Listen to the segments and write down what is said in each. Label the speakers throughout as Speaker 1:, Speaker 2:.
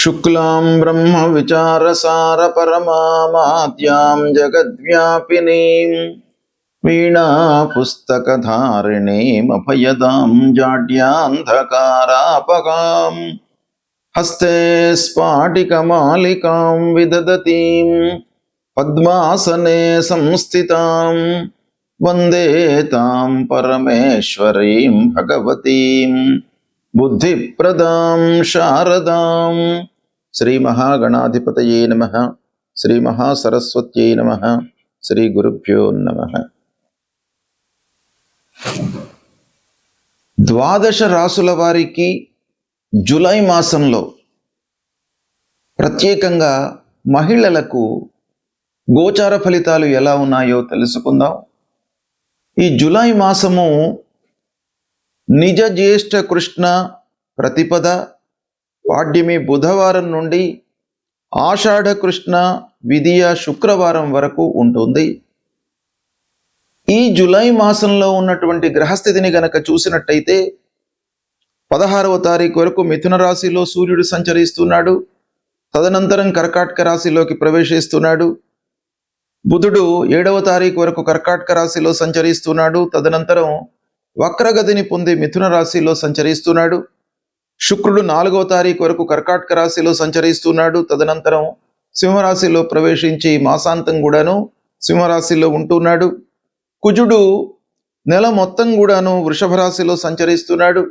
Speaker 1: शुक्लां ब्रह्म विचारसार परमामाद्यां जगद्व्यापिनीं वीणा पुस्तकधारिणीं अभयदां जाड्यान्धकारापगां हस्ते स्फाटिकमालिकां विदधतीं पद्मासने संस्थितां वन्दे तां परमेश्वरीं भगवतीं बुद्धिप्रदां शारदां। श्री महागणाधिपतये नमः। श्री महासरस्वत्यै नमः। श्री गुरुभ्यो नमः। ద్వాదశ రాసుల వారికి జూలై మాసంలో ప్రత్యేకంగా మహిళలకు గోచార ఫలితాలు ఎలా ఉన్నాయో తెలుసుకుందాం. ఈ జూలై మాసము నిజ జ్యేష్ఠ కృష్ణ ప్రతిపద పాడ్యమి బుధవారం నుండి ఆషాఢ కృష్ణ విదియ శుక్రవారం వరకు ఉంటుంది. ఈ జూలై మాసంలో ఉన్నటువంటి గ్రహస్థితిని గనక చూసినట్టయితే 16వ తారీఖు వరకు మిథున రాశిలో సూర్యుడు సంచరిస్తున్నాడు. తదనంతరం కర్కాటక రాశిలోకి ప్రవేశిస్తున్నాడు. బుధుడు 7వ తారీఖు వరకు కర్కాటక రాశిలో సంచరిస్తున్నాడు. తదనంతరం వక్రగతిని పొంది మిథున రాశిలో సంచరిస్తున్నాడు. శుక్రుడు 4వ తారీఖు వరకు కర్కాటక రాశిలో సంచరిస్తున్నాడు. తదనంతరం సింహరాశిలో ప్రవేశించి మాసాంతం కూడాను సింహరాశిలో ఉంటున్నాడు. కుజుడు నెల మొత్తం కూడాను వృషభ రాశిలో సంచరిస్తున్నాడు.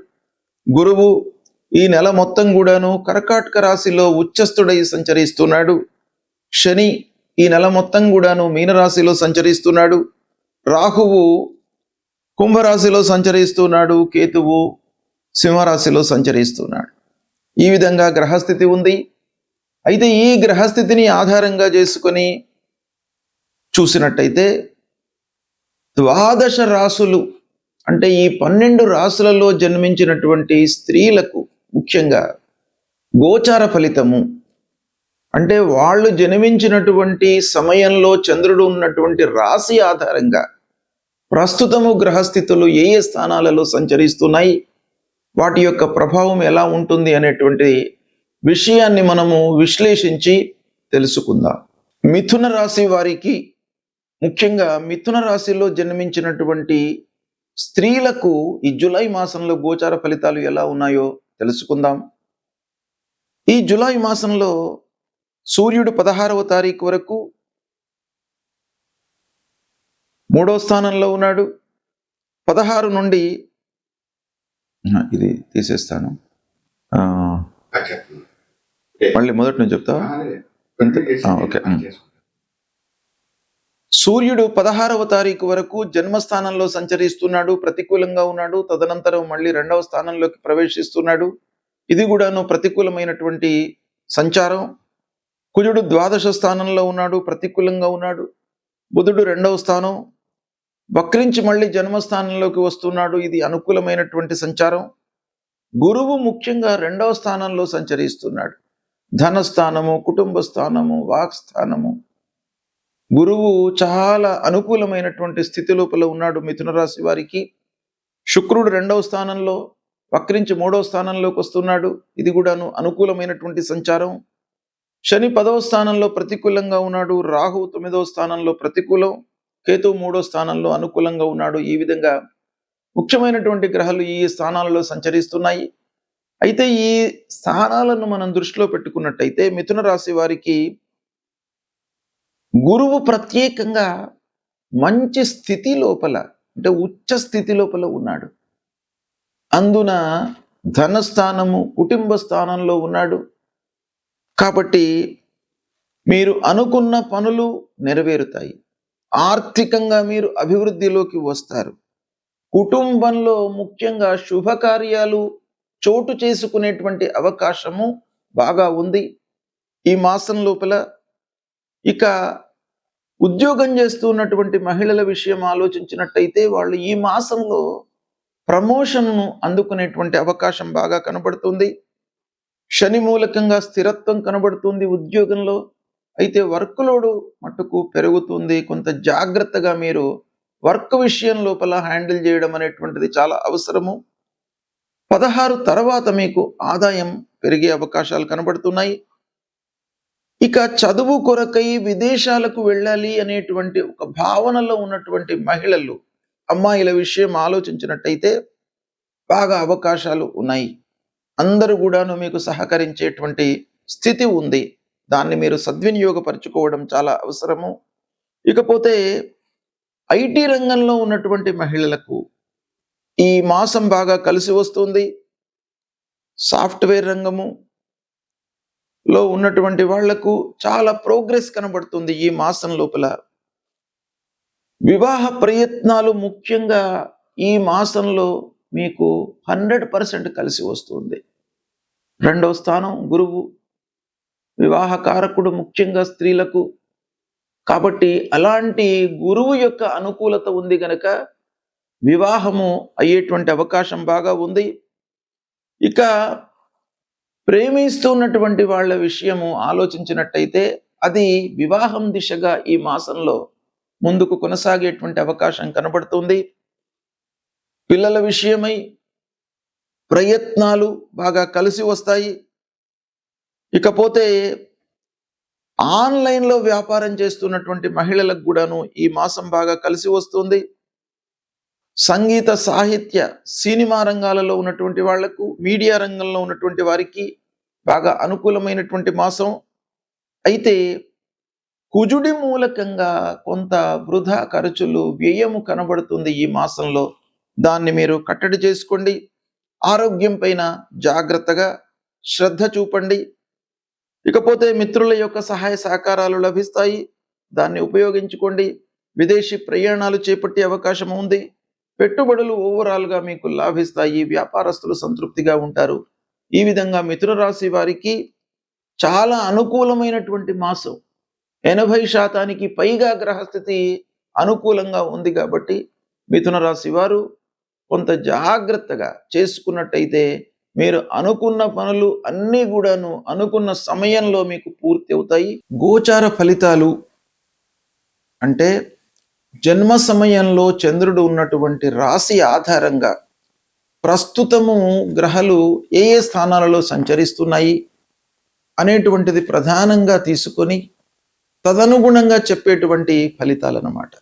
Speaker 1: గురువు ఈ నెల మొత్తం కూడాను కర్కాటక రాశిలో ఉచ్చస్థుడై సంచరిస్తున్నాడు. శని ఈ నెల మొత్తం కూడాను మీనరాశిలో సంచరిస్తున్నాడు. రాహువు కుంభరాశిలో సంచరిస్తున్నాడు. కేతువు సింహరాశిలో సంచరిస్తున్నాడు. ఈ విధంగా గ్రహస్థితి ఉంది. అయితే ఈ గ్రహస్థితిని ఆధారంగా చేసుకొని చూసినట్టయితే ద్వాదశ రాసులు అంటే ఈ 12 రాసులలో జన్మించినటువంటి స్త్రీలకు ముఖ్యంగా గోచార ఫలితము అంటే వాళ్ళు జన్మించినటువంటి సమయంలో చంద్రుడు ఉన్నటువంటి రాశి ఆధారంగా ప్రస్తుతము గ్రహస్థితులు ఏ ఏ స్థానాలలో సంచరిస్తున్నాయి, వాటి యొక్క ప్రభావం ఎలా ఉంటుంది అనేటువంటి విషయాన్ని మనము విశ్లేషించి తెలుసుకుందాం. మిథున రాశి వారికి ముఖ్యంగా మిథున రాశిలో జన్మించినటువంటి స్త్రీలకు ఈ జూలై మాసంలో గోచార ఫలితాలు ఎలా ఉన్నాయో తెలుసుకుందాం. ఈ జూలై మాసంలో సూర్యుడు 16వ తారీఖు వరకు 3వ స్థానంలో ఉన్నాడు. 16 నుండి ఇది తీసేస్తాను, మళ్ళీ మొదటి నుంచి చెప్తా. ఓకే. సూర్యుడు 16వ తారీఖు వరకు జన్మస్థానంలో సంచరిస్తున్నాడు, ప్రతికూలంగా ఉన్నాడు. తదనంతరం మళ్ళీ 2వ స్థానంలోకి ప్రవేశిస్తున్నాడు. ఇది కూడాను ప్రతికూలమైనటువంటి సంచారం. కుజుడు ద్వాదశ స్థానంలో ఉన్నాడు, ప్రతికూలంగా ఉన్నాడు. బుధుడు 2వ స్థానం వక్రించి మళ్ళీ జన్మస్థానంలోకి వస్తున్నాడు. ఇది అనుకూలమైనటువంటి సంచారం. గురువు ముఖ్యంగా 2వ స్థానంలో సంచరిస్తున్నాడు. ధనస్థానము, కుటుంబ స్థానము, వాక్స్థానము. గురువు చాలా అనుకూలమైనటువంటి స్థితి లోపల ఉన్నాడు మిథున రాశి వారికి. శుక్రుడు 2వ స్థానంలో వక్రించి 3వ స్థానంలోకి వస్తున్నాడు. ఇది కూడాను అనుకూలమైనటువంటి సంచారం. శని 10వ స్థానంలో ప్రతికూలంగా ఉన్నాడు. రాహు 9వ స్థానంలో ప్రతికూలం. కేతు 3వ స్థానంలో అనుకూలంగా ఉన్నాడు. ఈ విధంగా ముఖ్యమైనటువంటి గ్రహాలు ఈ స్థానాలలో సంచరిస్తున్నాయి. అయితే ఈ స్థానాలను మనం దృష్టిలో పెట్టుకున్నట్టయితే మిథున రాశి వారికి గురువు ప్రత్యేకంగా మంచి స్థితి లోపల అంటే ఉచ్చ స్థితి లోపల ఉన్నాడు. అందున ధనస్థానము, కుటుంబ స్థానంలో ఉన్నాడు. కాబట్టి మీరు అనుకున్న పనులు నెరవేరుతాయి. ఆర్థికంగా మీరు అభివృద్ధిలోకి వస్తారు. కుటుంబంలో ముఖ్యంగా శుభకార్యాలు చోటు చేసుకునేటువంటి అవకాశము బాగా ఉంది ఈ మాసం లోపల. ఇక ఉద్యోగం చేస్తున్నటువంటి మహిళల విషయం ఆలోచించినట్టయితే వాళ్ళు ఈ మాసంలో ప్రమోషన్ను అందుకునేటువంటి అవకాశం బాగా కనబడుతుంది. శని మూలకంగా స్థిరత్వం కనబడుతుంది ఉద్యోగంలో. అయితే వర్క్ లోడు మట్టుకు పెరుగుతుంది. కొంత జాగ్రత్తగా మీరు వర్క్ విషయం లోపల హ్యాండిల్ చేయడం అనేటువంటిది చాలా అవసరము. 16 తర్వాత మీకు ఆదాయం పెరిగే అవకాశాలు కనబడుతున్నాయి. ఇక చదువు కొరకై విదేశాలకు వెళ్ళాలి అనేటువంటి ఒక భావనలో ఉన్నటువంటి మహిళలు, అమ్మాయిల విషయం ఆలోచించినట్టయితే బాగా అవకాశాలు ఉన్నాయి. అందరూ కూడాను మీకు సహకరించేటువంటి స్థితి ఉంది. దాన్ని మీరు సద్వినియోగపరచుకోవడం చాలా అవసరము. ఇకపోతే ఐటీ రంగంలో ఉన్నటువంటి మహిళలకు ఈ మాసం బాగా కలిసి వస్తుంది. సాఫ్ట్వేర్ రంగము లో ఉన్నటువంటి వాళ్లకు చాలా ప్రోగ్రెస్ కనబడుతుంది ఈ మాసం లోపల. వివాహ ప్రయత్నాలు ముఖ్యంగా ఈ మాసంలో మీకు 100% కలిసి వస్తుంది. 2వ స్థానం గురువు, వివాహ కారకుడు ముఖ్యంగా స్త్రీలకు. కాబట్టి అలాంటి గురువు యొక్క అనుకూలత ఉంది గనక వివాహము అయ్యేటువంటి అవకాశం బాగా ఉంది. ఇక ప్రేమిస్తున్నటువంటి వాళ్ళ విషయము ఆలోచించినట్టయితే అది వివాహం దిశగా ఈ మాసంలో ముందుకు కొనసాగేటువంటి అవకాశం కనబడుతుంది. పిల్లల విషయమై ప్రయత్నాలు బాగా కలిసి వస్తాయి. ఇకపోతే ఆన్లైన్లో వ్యాపారం చేస్తున్నటువంటి మహిళలకు కూడాను ఈ మాసం బాగా కలిసి వస్తుంది. సంగీత, సాహిత్య, సినిమా రంగాలలో ఉన్నటువంటి వాళ్లకు, మీడియా రంగంలో ఉన్నటువంటి వారికి బాగా అనుకూలమైనటువంటి మాసం. అయితే కుజుడి మూలకంగా కొంత వృధా ఖర్చులు, వ్యయము కనబడుతుంది ఈ మాసంలో. దాన్ని మీరు కట్టడి చేసుకోండి. ఆరోగ్యం పైన జాగ్రత్తగా శ్రద్ధ చూపండి. ఇకపోతే మిత్రుల యొక్క సహాయ సహకారాలు లభిస్తాయి, దాన్ని ఉపయోగించుకోండి. విదేశీ ప్రయాణాలు చేపట్టే అవకాశం ఉంది. పెట్టుబడులు ఓవరాల్గా మీకు లాభిస్తాయి. వ్యాపారస్తులు సంతృప్తిగా ఉంటారు. ఈ విధంగా మిథున రాశి వారికి చాలా అనుకూలమైనటువంటి మాసం. 80% పైగా గ్రహస్థితి అనుకూలంగా ఉంది కాబట్టి మిథున రాశి వారు కొంత జాగ్రత్తగా చేసుకున్నట్టయితే మీరు అనుకున్న పనులు అన్నీ కూడాను అనుకున్న సమయంలో మీకు పూర్తి అవుతాయి. గోచార ఫలితాలు అంటే జన్మ సమయంలో చంద్రుడు ఉన్నటువంటి రాశి ఆధారంగా ప్రస్తుతము గ్రహాలు ఏ ఏ స్థానాలలో సంచరిస్తున్నాయి అనేటువంటిది ప్రధానంగా తీసుకొని తదనుగుణంగా చెప్పేటువంటి ఫలితాలు అన్నమాట.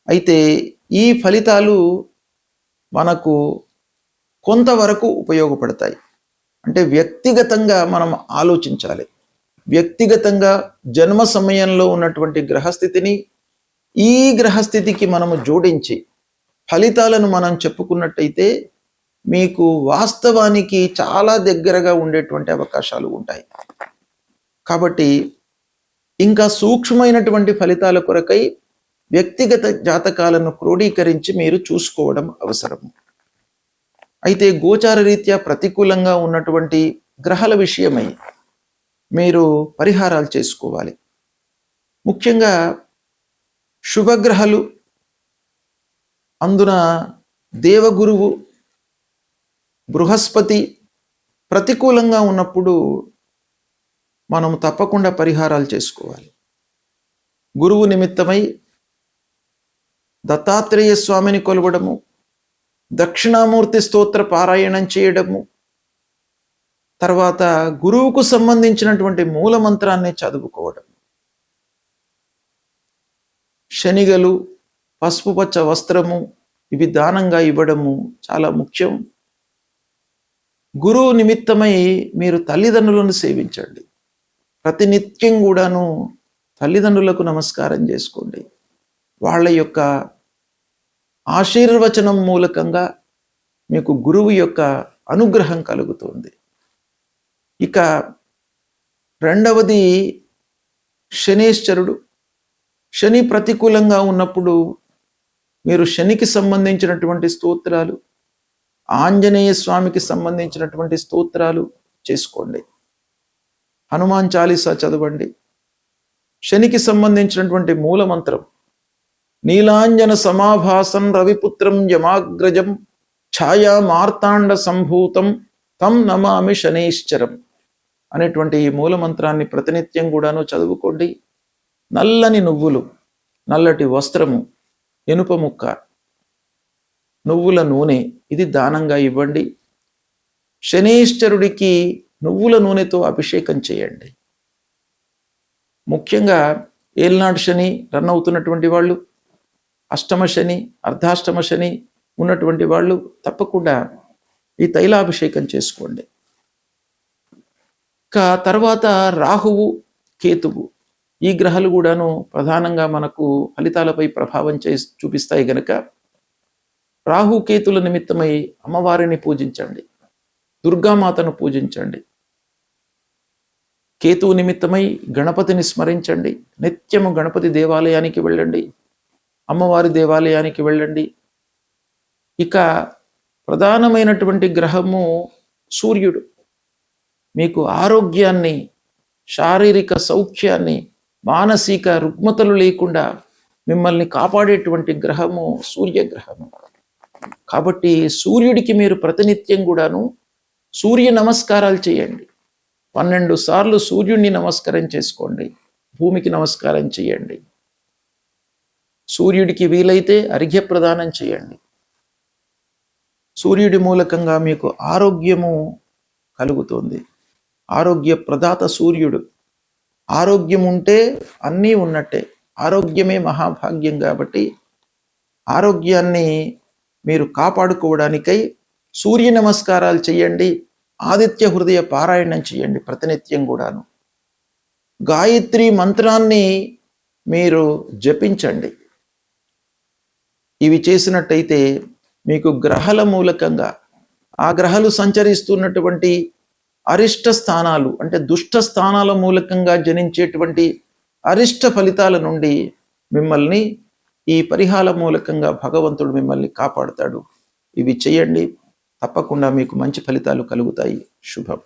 Speaker 1: అయితే ఈ ఫలితాలు మనకు కొంతవరకు ఉపయోగపడతాయి. అంటే వ్యక్తిగతంగా మనం ఆలోచించాలి. వ్యక్తిగతంగా జన్మ సమయంలో ఉన్నటువంటి గ్రహస్థితిని ఈ గ్రహస్థితికి మనము జోడించి ఫలితాలను మనం చెప్పుకున్నట్టయితే మీకు వాస్తవానికి చాలా దగ్గరగా ఉండేటువంటి అవకాశాలు ఉంటాయి. కాబట్టి ఇంకా సూక్ష్మమైనటువంటి ఫలితాల కొరకై వ్యక్తిగత జాతకాలను క్రోడీకరించి మీరు చూసుకోవడం అవసరం. అయితే గోచార రీత్యా ప్రతికూలంగా ఉన్నటువంటి గ్రహాల విషయమై మీరు పరిహారాలు చేసుకోవాలి. ముఖ్యంగా శుభగ్రహాలు, అందున దేవగురువు బృహస్పతి ప్రతికూలంగా ఉన్నప్పుడు మనం తప్పకుండా పరిహారాలు చేసుకోవాలి. గురువు నిమిత్తమై దత్తాత్రేయ స్వామిని కొలవడము, దక్షిణామూర్తి స్తోత్ర పారాయణం చేయడము, తర్వాత గురువుకు సంబంధించినటువంటి మూల మంత్రాన్ని చదువుకోవడం, శనిగలు, పసుపు పచ్చ వస్త్రము ఇవి దానంగా ఇవ్వడము చాలా ముఖ్యం. గురువు నిమిత్తమై మీరు తల్లిదండ్రులను సేవించండి. ప్రతినిత్యం కూడాను తల్లిదండ్రులకు నమస్కారం చేసుకోండి. వాళ్ళ యొక్క ఆశీర్వచనం మూలకంగా మీకు గురువు యొక్క అనుగ్రహం కలుగుతుంది. ఇక రెండవది శనేశ్వరుడు. శని ప్రతికూలంగా ఉన్నప్పుడు మీరు శనికి సంబంధించినటువంటి స్తోత్రాలు, ఆంజనేయ స్వామికి సంబంధించినటువంటి స్తోత్రాలు చేసుకోండి. హనుమాన్ చాలీసా చదవండి. శనికి సంబంధించినటువంటి మూల మంత్రం నీలాంజన సమాభాసం రవిపుత్రం యమాగ్రజం ఛాయా మార్తాండ సంభూతం తం నమామి శనేశ్వరం అనేటువంటి ఈ మూల మంత్రాన్ని ప్రతినిత్యం కూడాను చదువుకోండి. నల్లని నువ్వులు, నల్లటి వస్త్రము, ఇనుప ముక్క, నువ్వుల నూనె ఇది దానంగా ఇవ్వండి. శనీశ్వరుడికి నువ్వుల నూనెతో అభిషేకం చేయండి. ముఖ్యంగా ఏలినాటి శని రన్ అవుతున్నటువంటి వాళ్ళు, అష్టమ శని, అర్ధాష్టమ శని ఉన్నటువంటి వాళ్ళు తప్పకుండా ఈ తైలాభిషేకం చేసుకోండి. తర్వాత రాహువు, కేతువు ఈ గ్రహాలు కూడాను ప్రధానంగా మనకు ఫలితాలపై ప్రభావం చూపిస్తాయి గనక రాహు కేతుల నిమిత్తమై అమ్మవారిని పూజించండి, దుర్గామాతను పూజించండి. కేతువు నిమిత్తమై గణపతిని స్మరించండి. నిత్యము గణపతి దేవాలయానికి వెళ్ళండి, అమ్మవారి దేవాలయానికి వెళ్ళండి. ఇక ప్రధానమైనటువంటి గ్రహము సూర్యుడు. మీకు ఆరోగ్యాన్ని, శారీరక సౌఖ్యాన్ని, మానసిక రుగ్మతలు లేకుండా మిమ్మల్ని కాపాడేటువంటి గ్రహము సూర్యగ్రహము. కాబట్టి సూర్యుడికి మీరు ప్రతినిత్యం కూడాను సూర్య నమస్కారాలు చేయండి. 12 సార్లు సూర్యుడిని నమస్కారం చేసుకోండి, భూమికి నమస్కారం చేయండి. సూర్యుడికి వీలైతే అర్ఘ్య ప్రదానం చేయండి. సూర్యుడి మూలకంగా మీకు ఆరోగ్యము కలుగుతుంది. ఆరోగ్య ప్రదాత సూర్యుడు. ఆరోగ్యం ఉంటే అన్నీ ఉన్నట్టే. ఆరోగ్యమే మహాభాగ్యం. కాబట్టి ఆరోగ్యాన్ని మీరు కాపాడుకోవడానికై సూర్య నమస్కారాలు చేయండి. ఆదిత్య హృదయ పారాయణం చేయండి ప్రతినిత్యం కూడాను. గాయత్రి మంత్రాన్ని మీరు జపించండి. ఇవి చేసినట్టయితే మీకు గ్రహాల మూలకంగా, ఆ గ్రహాలు సంచరిస్తున్నటువంటి అరిష్ట స్థానాలు అంటే దుష్ట స్థానాల మూలకంగా జనించేటువంటి అరిష్ట ఫలితాల నుండి మిమ్మల్ని ఈ పరిహార మూలకంగా భగవంతుడు మిమ్మల్ని కాపాడుతాడు. ఇవి చేయండి, తప్పకుండా మీకు మంచి ఫలితాలు కలుగుతాయి. శుభం.